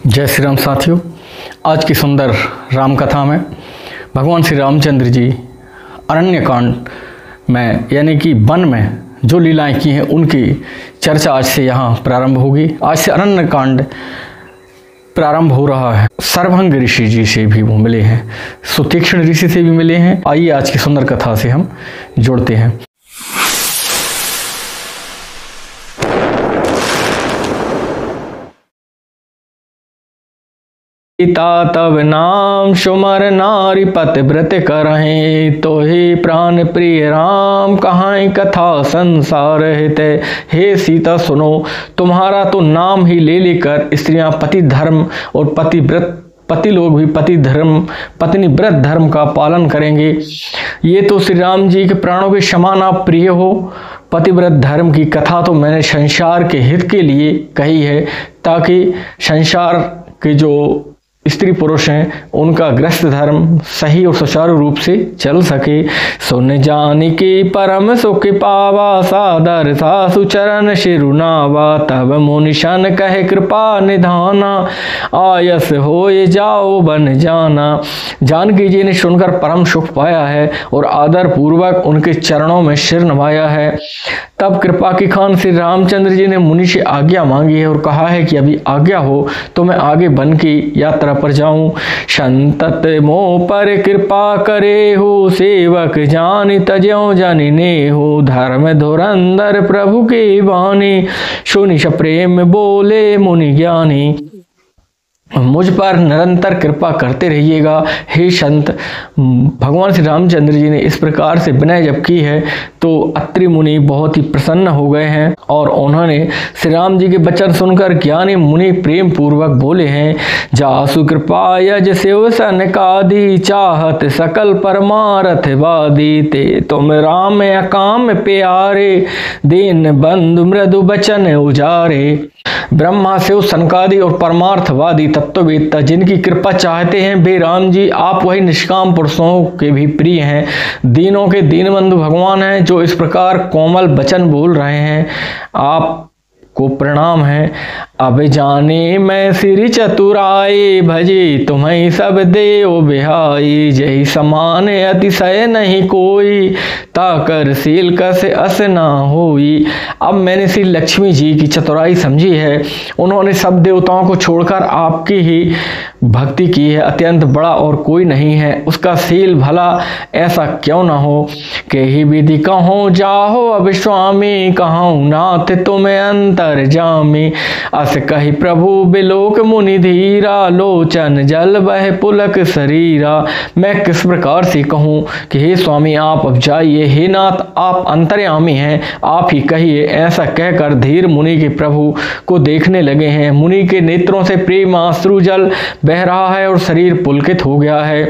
जय श्री राम साथियों। आज की सुंदर राम कथा में भगवान श्री रामचंद्र जी अरण्य कांड में यानी कि वन में जो लीलाएं की हैं उनकी चर्चा आज से यहाँ प्रारंभ होगी। आज से अरण्य कांड प्रारंभ हो रहा है। सर्वभंग ऋषि जी से भी वो मिले हैं, सुतीक्ष्ण ऋषि से भी मिले हैं। आइए आज की सुंदर कथा से हम जुड़ते हैं। पिता तब नाम सुमर नारी पति व्रत करहे, तो ही प्राण प्रिय राम कहाई कथा संसार हिते। हे सीता सुनो, तुम्हारा तो नाम ही ले लेकर स्त्रियां पति धर्म और पति लोग भी पत्नी व्रत धर्म का पालन करेंगे। ये तो श्री राम जी के प्राणों के समान आप प्रिय हो। पतिव्रत धर्म की कथा तो मैंने संसार के हित के लिए कही है, ताकि संसार के जो स्त्री पुरुष हैं उनका गृहस्थ धर्म सही और सुचारू रूप से चल सके। सुन जान की परम सुख पावा, सादर सासु चरण शिरुनावा। तब मुनिशन कहे कृपा निधाना, आयस होए जाओ बन जाना। जानकी जी ने सुनकर परम सुख पाया है और आदर पूर्वक उनके चरणों में सिर नवाया है। तब कृपा की खान श्री रामचंद्र जी ने मुनि से आज्ञा मांगी है और कहा है कि अभी आज्ञा हो तो मैं आगे वन की यात्रा पर जाऊं। संतत मोह पर कृपा करे हो, सेवक जानि तज्यो जानिने हो। धर्म धुरंधर प्रभु की वाणी, सुनि प्रेम बोले मुनि ज्ञानी। मुझ पर निरंतर कृपा करते रहिएगा हे संत। भगवान श्री रामचंद्र जी ने इस प्रकार से विनय जब की है तो अत्रि मुनि बहुत ही प्रसन्न हो गए हैं और उन्होंने श्री राम जी के वचन सुनकर ज्ञानी मुनि प्रेम पूर्वक बोले हैं। जासु कृपा यज सेव सनकादि, चाहत सकल परमारथ वादी। ते तुम राम अकाम प्यारे, दीन बंधु मृदु बचन उजारे। ब्रह्मा शिव सनकादि और परमार्थवादी तत्ववेत्ता जिनकी कृपा चाहते हैं वे राम जी आप वही निष्काम पुरुषों के भी प्रिय हैं, दीनों के दीनबंधु भगवान हैं जो इस प्रकार कोमल वचन बोल रहे हैं। आप को प्रणाम है। अब जाने मैं श्री चतुराई, भजी तुम्हें सब देव बिहाई। जय समान अतिशय नहीं कोई, ताकर शील कस अस ना होई। अब मैंने श्री लक्ष्मी जी की चतुराई समझी है। उन्होंने सब देवताओं को छोड़कर आपकी ही भक्ति की है। अत्यंत बड़ा और कोई नहीं है, उसका शील भला ऐसा क्यों ना हो। के ही विधि कहो जाहो अब स्वामी, कहूँ नाथ तुम्हें अंतर जामी। अस कही प्रभु बिलोक मुनि धीरा, लोचन जल बह पुलक शरीरा। मैं किस प्रकार से कहूँ कि हे स्वामी आप अब जाइए, हे नाथ आप अंतर्यामी हैं, आप ही कहिए। ऐसा कहकर धीर मुनि के प्रभु को देखने लगे हैं। मुनि के नेत्रों से प्रेम आश्रु जल बह रहा है और शरीर पुलकित हो गया है।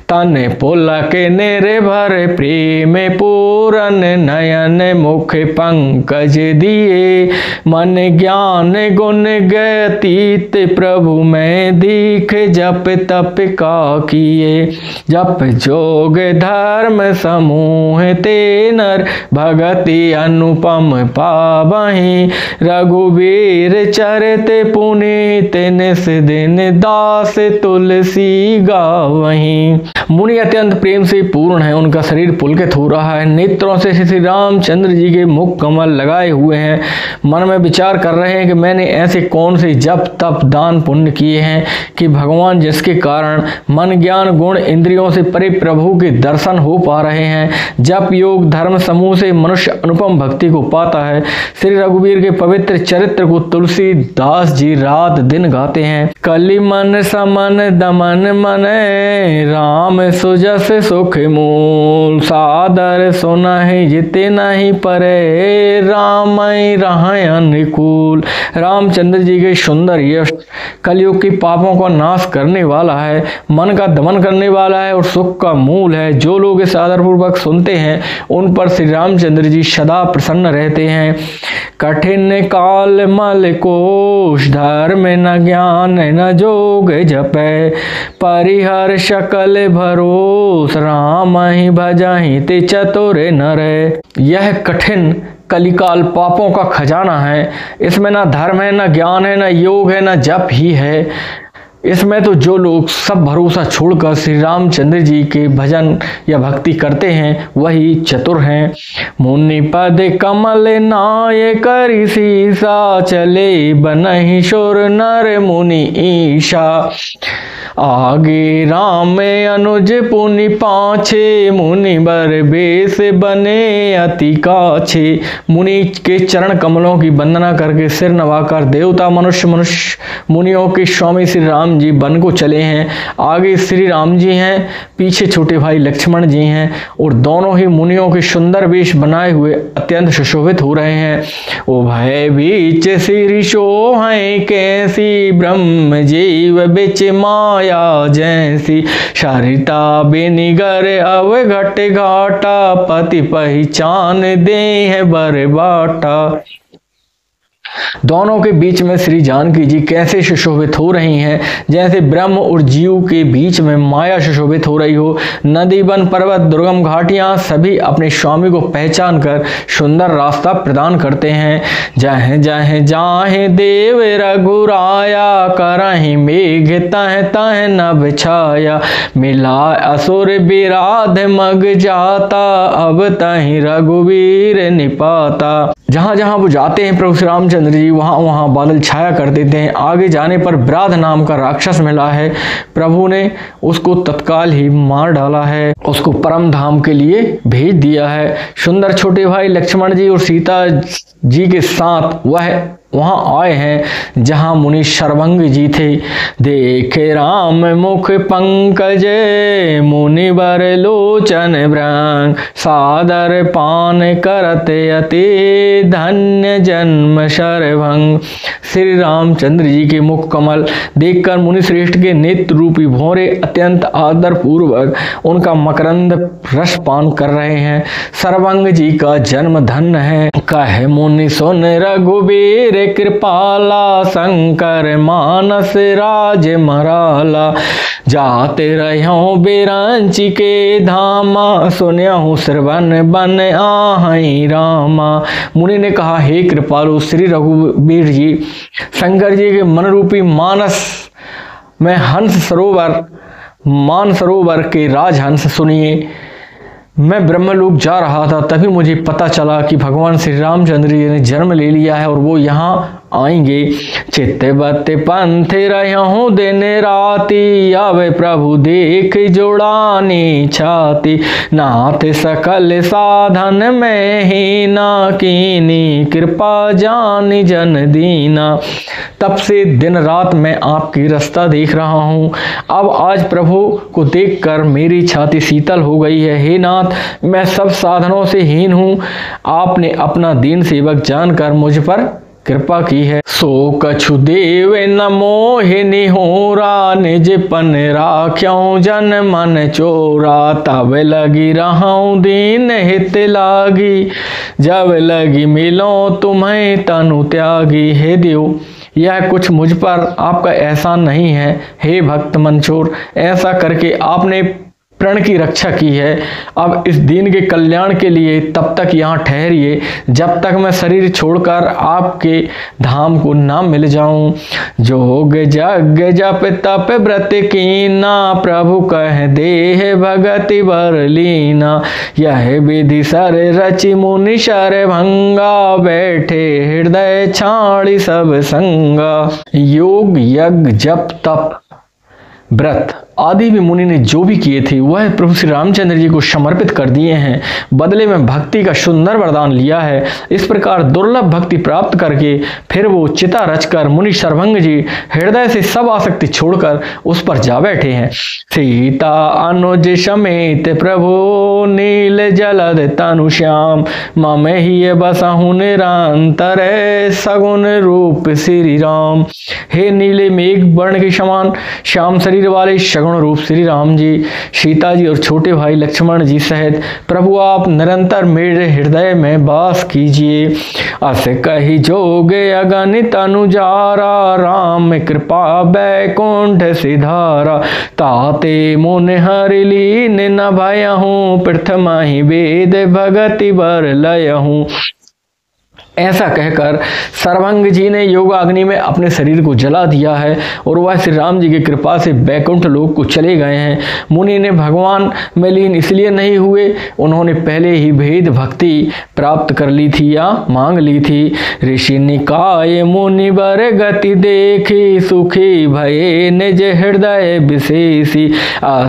तन पुलक निर्भर प्रेम पूरन, नयन मुख पंकज दिए। मन ज्ञान गुण गतीत, प्रभु में दीख जप तप का किए। जप जोग धर्म समूह ते नर, भगति अनुपम पावहीं। रघुवीर चरते पुनीत, निस दिन दास तुलसी गावहीं। मुनि अत्यंत प्रेम से पूर्ण है, उनका शरीर पुलकित हो रहा है। नेत्रों से श्री रामचंद्र जी के मुख कमल लगाए हुए हैं। मन में विचार कर रहे हैं कि मैंने ऐसे कौन से जप तप दान पुण्य किए हैं कि भगवान जिसके कारण मन ज्ञान गुण इंद्रियों से परे प्रभु के दर्शन हो पा रहे हैं। जप योग धर्म समूह से मनुष्य अनुपम भक्ति को पाता है। श्री रघुवीर के पवित्र चरित्र को तुलसीदास जी रात दिन गाते हैं। कलि मन समन दमन मन, राम सुजस सुख मूल। सादर सुनहि जिते नहीं परे, राम रहाय अनुकूल। रामचंद्र जी के सुंदर यश कलयुग के पापों का नाश करने वाला है, मन का दमन करने वाला है और सुख का मूल है। जो लोग इस आदरपूर्वक सुनते हैं उन पर श्री रामचंद्र जी सदा प्रसन्न रहते हैं। कठिन काल मल कोश, धर्म न ज्ञान न जोग जपै। परिहर शकल भरोस, राम ही भजहि ते चतुर नर। यह कठिन कलिकाल पापों का खजाना है। इसमें ना धर्म है, ना ज्ञान है, ना योग है, ना जप ही है। इसमें तो जो लोग सब भरोसा छोड़कर श्री रामचंद्र जी के भजन या भक्ति करते हैं वही चतुर हैं। मुनि पद कमल नाय करि सीसा, चले बनहि सुर नर मुनि ईशा। आगे राम अनुज पुनि पाछे, मुनि बर बेस बने अति काछे। मुनि के चरण कमलों की वंदना करके सिर नवाकर देवता मनुष्य मुनियों के स्वामी श्री राम जी वन को चले हैं। आगे श्री राम जी हैं, पीछे छोटे भाई लक्ष्मण जी हैं और दोनों ही मुनियों के सुंदर वेश बनाए हुए अत्यंत सुशोभित हो रहे हैं। ओ भय बीच श्री सोहं कैसी, ब्रह्म जीव बिच माया जैसी। सरिता बेनिगर अवघट घाटा, पति पहचान दे है बर बाटा। दोनों के बीच में श्री जानकी जी कैसे सुशोभित हो रही हैं, जैसे ब्रह्म और जीव के बीच में माया सुशोभित हो रही हो। नदी वन पर्वत दुर्गम घाटियां सभी अपने स्वामी को पहचान कर सुंदर रास्ता प्रदान करते हैं। जह जह जाहे देव रघुराया, करहि मेघ तह तह नभ छाया। मिला असुर विराध मग जाता, अब तहि रघुवीर निपाता। जहां जहां वो जाते हैं प्रभु श्री रामचंद्र जी वहां वहां बादल छाया कर देते हैं। आगे जाने पर विराध नाम का राक्षस मिला है, प्रभु ने उसको तत्काल ही मार डाला है, उसको परम धाम के लिए भेज दिया है। सुंदर छोटे भाई लक्ष्मण जी और सीता जी के साथ वह वहां आए हैं जहां मुनि शर्वंग जी थे। देखे राम मुख पंकज, मुनि बर लोचन ब्रंग। सादर पान करत अति, धन्य जन्म शरभंग। श्री रामचंद्र जी के मुख कमल देखकर मुनि श्रेष्ठ के नेत्र रूपी भौरे अत्यंत आदर पूर्वक उनका मकरंद रस पान कर रहे हैं। शरभंग जी का जन्म धन्य है। कहे मुनि सुन रघुबीर कृपाला, शंकर मानस राज मराला। जाते रहो बिरंच के धामा, सुन्यहु श्रवण बन आहै रामा। मुनि ने कहा, हे कृपालु श्री रघुबीर जी, शंकर जी के मन रूपी मानस में हंस सरोवर मान सरोवर के राजहंस सुनिए। मैं ब्रह्मलोक जा रहा था, तभी मुझे पता चला कि भगवान श्री रामचंद्र जी ने जन्म ले लिया है और वो यहाँ आएंगे। चित्त बत पंथ रहूं दिन राति, आवे प्रभु देख जोड़ानी छाती। नाथ सकल साधन में ही ना कीनी, कृपा जानी जन दीना। तब से दिन रात मैं आपकी रास्ता देख रहा हूँ। अब आज प्रभु को देखकर मेरी छाती शीतल हो गई है। हे नाथ, मैं सब साधनों से हीन हूँ, आपने अपना दीन सेवक जानकर मुझ पर कृपा की है। सो कछु देव न मोहि निहोरा, निज पन राख्यों जन मन चोरा। तब लगी रहूं दीन हित लागी, जब लगी मिलो तुम्हें तनु त्यागी। हे देव, यह कुछ मुझ पर आपका एहसान नहीं है। हे भक्त मंचोर, ऐसा करके आपने प्रण की रक्षा की है। अब इस दीन के कल्याण के लिए तब तक यहाँ ठहरिए जब तक मैं शरीर छोड़कर आपके धाम को ना मिल जाऊं। जोग जग जप तप व्रत कीना, प्रभु कह देह भगति बर लीना। यह विधि सर रचि मुनि शर भंगा, बैठे हृदय छाड़ी सब संगा। योग यज्ञ जप तप व्रत आदि भी मुनि ने जो भी किए थे वह प्रभु श्री रामचंद्र जी को समर्पित कर दिए हैं। बदले में भक्ति का सुंदर वरदान लिया है। इस प्रकार दुर्लभ भक्ति प्राप्त करके फिर वो चिता रचकर मुनि शर्वंग जी हृदय से सब आसक्ति छोड़कर उस पर जा बैठे हैं। सीता अनुज समेत प्रभु, नील जलद तनु श्याम। मम ही बसहु निरंतर, सगुन रूप श्री राम। हे नीले मेघ वर्ण के समान श्याम शरीर वाले सगुण रूप श्री राम जी, सीता जी और छोटे भाई लक्ष्मण जी सहित प्रभु आप निरंतर मेरे हृदय में वास कीजिए। अस कही जोग अगणित अनुजारा, राम कृपा बैकुंठ सिधारा। ताते मुन हरि लीन न भयहूँ, प्रथमा ही वेद भगति बर लयहूँ। ऐसा कहकर सर्वंग जी ने योगाग्नि में अपने शरीर को जला दिया है और वह श्री राम जी की कृपा से बैकुंठ लोक को चले गए हैं। मुनि ने भगवान में लीन इसलिए नहीं हुए, उन्होंने पहले ही भेद भक्ति प्राप्त कर ली थी या मांग ली थी। ऋषि निकाय मुनि बर गति देखी, सुखी भये निज हृदय विशेषी।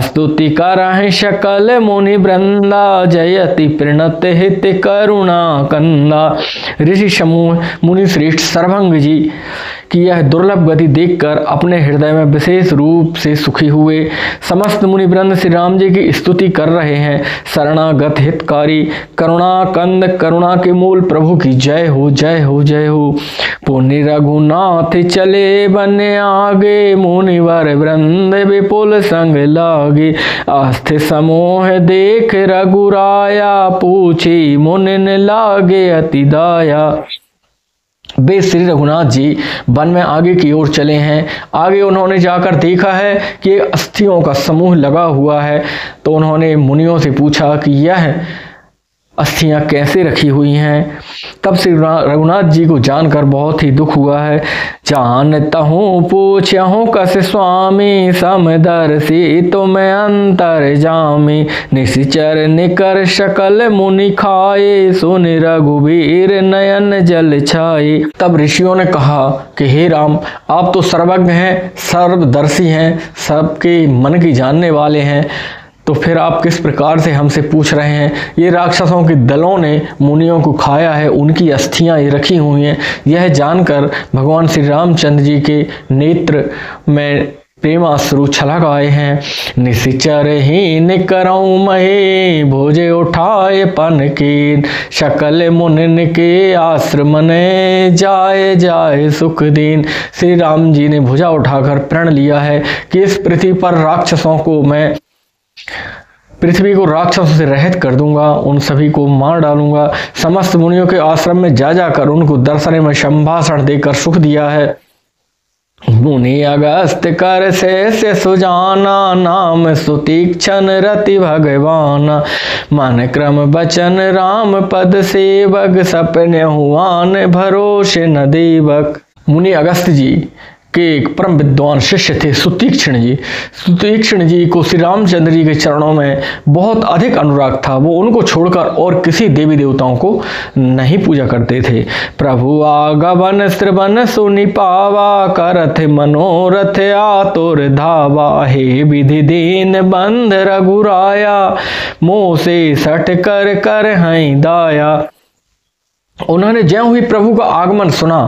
स्तुति करहि सकल मुनि वृंदा, जयति प्रणत हित करुणा कंदा। ऋषि समूह मुनि श्रेष्ठ सर्वंग जी की यह दुर्लभ गति देखकर अपने हृदय में विशेष रूप से सुखी हुए। समस्त मुनि वृंद श्री राम जी की स्तुति कर रहे हैं। शरणागत हितकारी करुणा कंद, करुणा के मूल प्रभु की जय हो, जय हो, जय हो। पुण्य रघुनाथ चले बन आगे, मुनिवर वृंद विपुल संग लागे। आस्थे समूह देख रघुराया, पूछी मुनिन लागे अति दाया। वे श्री रघुनाथ जी वन में आगे की ओर चले हैं। आगे उन्होंने जाकर देखा है कि अस्थियों का समूह लगा हुआ है, तो उन्होंने मुनियों से पूछा कि यह अस्थियां कैसे रखी हुई हैं। तब श्री रघुनाथ जी को जानकर बहुत ही दुख हुआ है। जानता हूँ पूछहूँ कस स्वामी, समदर्शी तो मैं अंतर जामी। निश्चर निकर शकल मुनि खाए, सुन रघुवीर नयन जल छाए। तब ऋषियों ने कहा कि हे राम, आप तो सर्वज्ञ हैं, सर्वदर्शी हैं, सबके मन की जानने वाले हैं, तो फिर आप किस प्रकार से हमसे पूछ रहे हैं। ये राक्षसों के दलों ने मुनियों को खाया है, उनकी अस्थियां ये रखी हुई हैं। यह जानकर भगवान श्री रामचंद्र जी के नेत्र में प्रेमाश्रु छलक आए हैं। निश्चर हीन करऊं महे, भोजे उठाए पन कीन। शकल मुनिन के आश्रम ने, जाए जाए सुख दीन। श्री राम जी ने भुजा उठाकर प्रण लिया है कि इस पृथ्वी पर राक्षसों को मैं पृथ्वी को राक्षसों से रहित कर दूंगा, उन सभी को मार डालूंगा। समस्त मुनियों के आश्रम में जा जाकर उनको दर्शन में संभाषण देकर सुख दिया है। मुनि अगस्त कर से सुजाना, नाम सुतीक्षण रति भगवान। मन क्रम बचन राम पद सेवक, सपने हुआन भरोसे न देवक। मुनि अगस्त जी के एक परम विद्वान शिष्य थे सुतीक्षण जी। सुतीक्षण जी को श्री रामचंद्र जी के चरणों में बहुत अधिक अनुराग था। वो उनको छोड़कर और किसी देवी देवताओं को नहीं पूजा करते थे। प्रभु आगमन श्रवण सुनि पावा, करथ मनोरथ आतुर धावा। हे विधि दीन बंध रघुराया, मोह से सट कर कर हैं दाया। उन्होंने ज्यों ही प्रभु का आगमन सुना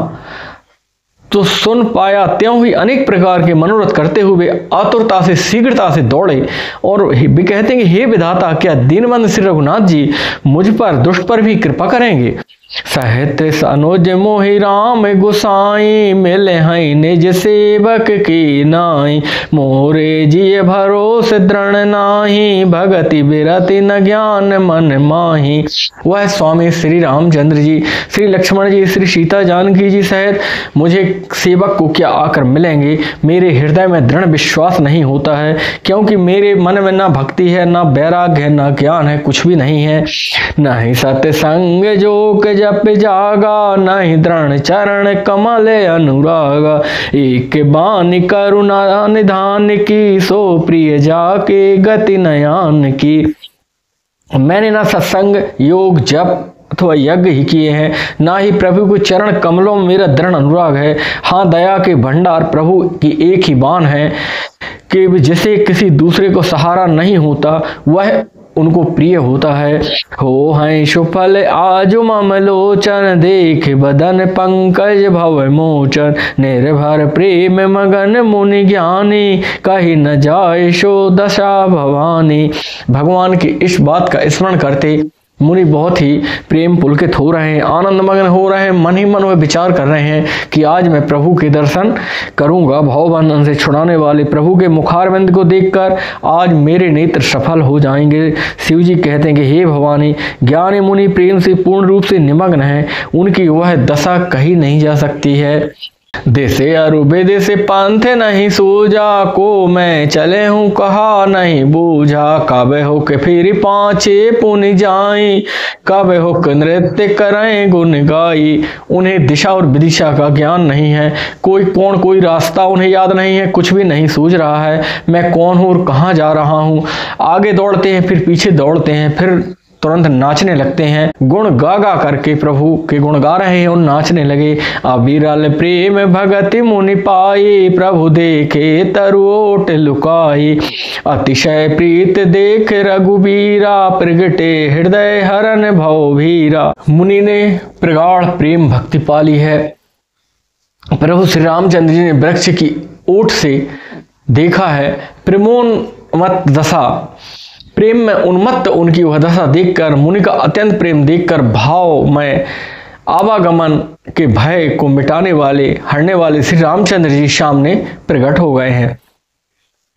तो सुन पाया, त्यों ही अनेक प्रकार के मनोरथ करते हुए आतुरता से शीघ्रता से दौड़े और वे कहते हैं कि हे विधाता, क्या दीनबंधु श्री रघुनाथ जी मुझ पर दुष्ट पर भी कृपा करेंगे। साहित्य अनुज मोहि राम गुसाई, मिले हैं निज सेवक की नाई। मोरे जिय भरोसे दृढ़ नाही, भगति बिरति न ज्ञान मन माही। वह स्वामी श्री रामचंद्र जी, श्री लक्ष्मण जी, श्री सीता जानकी जी सहित मुझे सेवक को क्या आकर मिलेंगे। मेरे हृदय में दृढ़ विश्वास नहीं होता है, क्योंकि मेरे मन में ना भक्ति है, ना वैराग्य है, ना ज्ञान है, कुछ भी नहीं है। नहीं सत्य संग जोग जप जागा, नहीं दृढ़ चरण कमल अनुरागा। एक बानी करुणा निधान की, सो प्रिय जाके गति नयान की। मैंने ना सत्संग योग जप अथवा यज्ञ ही किए हैं, ना ही प्रभु के चरण कमलों में मेरा दृढ़ अनुराग है। हाँ, दया के भंडार प्रभु की एक ही बाण है कि जिसे किसी दूसरे को सहारा नहीं होता, वह उनको प्रिय होता है। हो हैं सुफल आज मम लोचन, देख बदन पंकज भव मोचन। निर्भर प्रेम मगन मुनि ज्ञानी, कही न जाए सो दशा भवानी। भगवान की इस बात का स्मरण करते मुनि बहुत ही प्रेम पुलकित हो रहे हैं, आनंद मग्न हो रहे हैं। मन ही मन में विचार कर रहे हैं कि आज मैं प्रभु के दर्शन करूंगा। भवबंधन से छुड़ाने वाले प्रभु के मुखारविंद को देखकर आज मेरे नेत्र सफल हो जाएंगे। शिव जी कहते हैं कि हे भवानी, ज्ञानी मुनि प्रेम से पूर्ण रूप से निमग्न हैं, उनकी वह दशा कही नहीं जा सकती है। देसे अरुबे देसे पंथ नहीं सूझा, को मैं चले हूँ कहा नहीं बूझा। काबे हो के फिर पाँचे पुनि जाई, काबे हो के नृत्य करें गुन गाई। उन्हें दिशा और विदिशा का ज्ञान नहीं है, कोई कौन कोई रास्ता उन्हें याद नहीं है, कुछ भी नहीं सूझ रहा है। मैं कौन हूँ और कहाँ जा रहा हूँ। आगे दौड़ते हैं फिर पीछे दौड़ते हैं, फिर तुरंत नाचने लगते हैं। गुण गा गा करके प्रभु के गुण गा रहे हैं और नाचने लगे। अविरल प्रेम भगति मुनि पाई, प्रभु देखे तरुओट लुकाई। अतिशय प्रीत देख रघुबीरा, प्रगटे हृदय हरन भव भीरा। मुनि ने प्रगाढ़ प्रेम भक्ति पाली है। प्रभु श्री रामचंद्र जी ने वृक्ष की ओट से देखा है। प्रेमोन्मत्त दशा, प्रेम में उन्मत्त उनकी वह दशा देखकर, मुनि का अत्यंत प्रेम देखकर भाव में आवागमन के भय को मिटाने वाले हरने वाले श्री रामचंद्र जी सामने प्रकट हो गए हैं।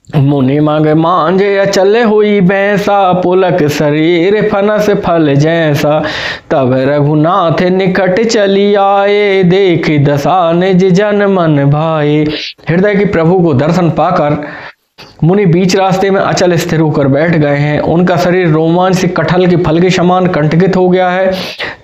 मुनि मांगे मांझे अचल हुई भैंसा, पुलक शरीर फनस फल जैसा। तब रघुनाथ निकट चली आए, देख दशा निज जन मन भाए। हृदय की प्रभु को दर्शन पाकर मुनि बीच रास्ते में अचल स्थिर होकर बैठ गए हैं। उनका शरीर रोमांच से कटहल के फल के समान कंटकित हो गया है।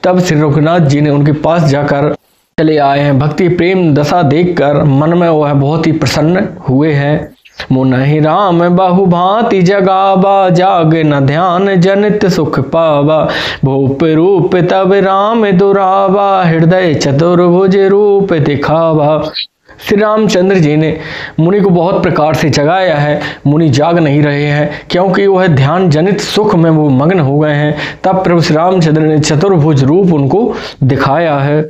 तब श्री रघुनाथ जी ने उनके पास जाकर चले आए हैं। भक्ति प्रेम दशा देखकर मन में वह बहुत ही प्रसन्न हुए हैं। मुनहि राम बहु भांति जगावा, जाग न ध्यान जनित सुख पावा। भूप रूप तब राम दुरावा, हृदय चतुर्भुज रूप दिखावा। श्री रामचंद्र जी ने मुनि को बहुत प्रकार से जगाया है। मुनि जाग नहीं रहे हैं क्योंकि वह ध्यान जनित सुख में वो मग्न हो गए हैं। तब प्रभु श्री रामचंद्र ने चतुर्भुज रूप उनको दिखाया है।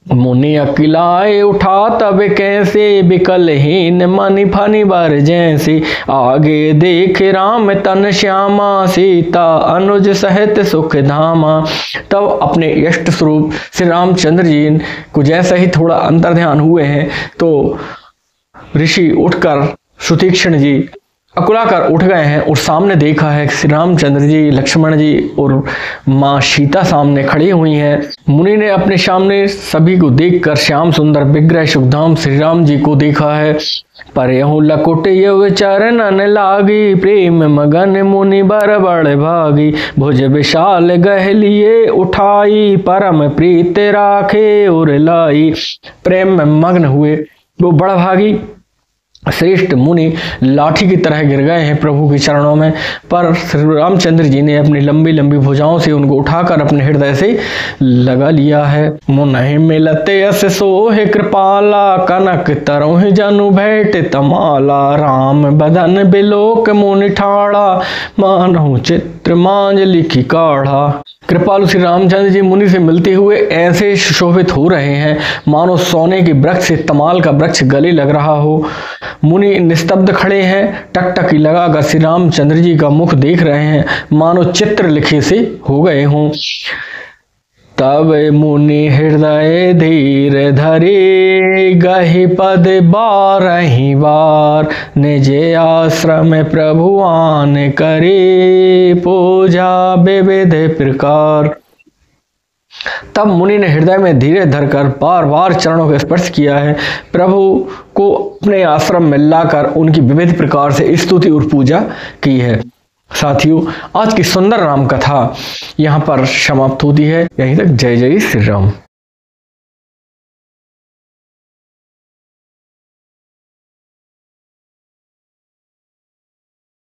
मुनि अकिलाए उठा तब कैसे, विकलहीन मनि फनि बर जैसे। आगे देख राम तन श्यामा, सीता अनुज सहित सुख धामा। तब अपने इष्ट स्वरूप श्री रामचंद्र जी को जैसे ही थोड़ा अंतर्ध्यान हुए हैं तो ऋषि उठकर सुतीक्ष्ण जी अकुलाकर उठ गए हैं और सामने देखा है श्री रामचंद्र जी, लक्ष्मण जी और माँ सीता सामने खड़ी हुई हैं। मुनि ने अपने सामने सभी को देखकर श्याम सुंदर विग्रह सुखधाम श्री राम जी को देखा है। परहु लकुट युग चरणन लागी, प्रेम मगन मुनि बर बड़ भागी। भुज विशाल गहलिए उठाई, परम प्रीत राखे उर लाई। प्रेम में मग्न हुए वो बड़ा भागी श्रेष्ठ मुनि लाठी की तरह गिर गए हैं प्रभु के चरणों में। पर श्री रामचंद्र जी ने अपनी लंबी लंबी भुजाओं से उनको उठाकर अपने हृदय से लगा लिया है। मुनहि मिलते यस सोहे कृपाला, कनक तरह जनु भेट तमाला। राम बदन बिलोक मुनि ठाड़ा, मानहु चित्र मांझ लिखी काढ़ा। कृपालु श्री रामचंद्र जी मुनि से मिलते हुए ऐसे सुशोभित हो रहे हैं मानो सोने के वृक्ष से तमाल का वृक्ष गले लग रहा हो। मुनि निस्तब्ध खड़े हैं, टकटकी लगाकर श्री रामचंद्र जी का मुख देख रहे हैं मानो चित्र लिखे से हो गए हों। तब मुनि हृदय धीर धरे, गहि पद बारहि बार। निज आश्रम प्रभु आन करे, पूजा विविध प्रकार। तब मुनि ने हृदय में धीरे धरकर बार बार चरणों का स्पर्श किया है। प्रभु को अपने आश्रम में लाकर उनकी विविध प्रकार से स्तुति और पूजा की है। साथियों, आज की सुंदर राम कथा यहाँ पर समाप्त होती है। यहीं तक। जय जय श्री राम।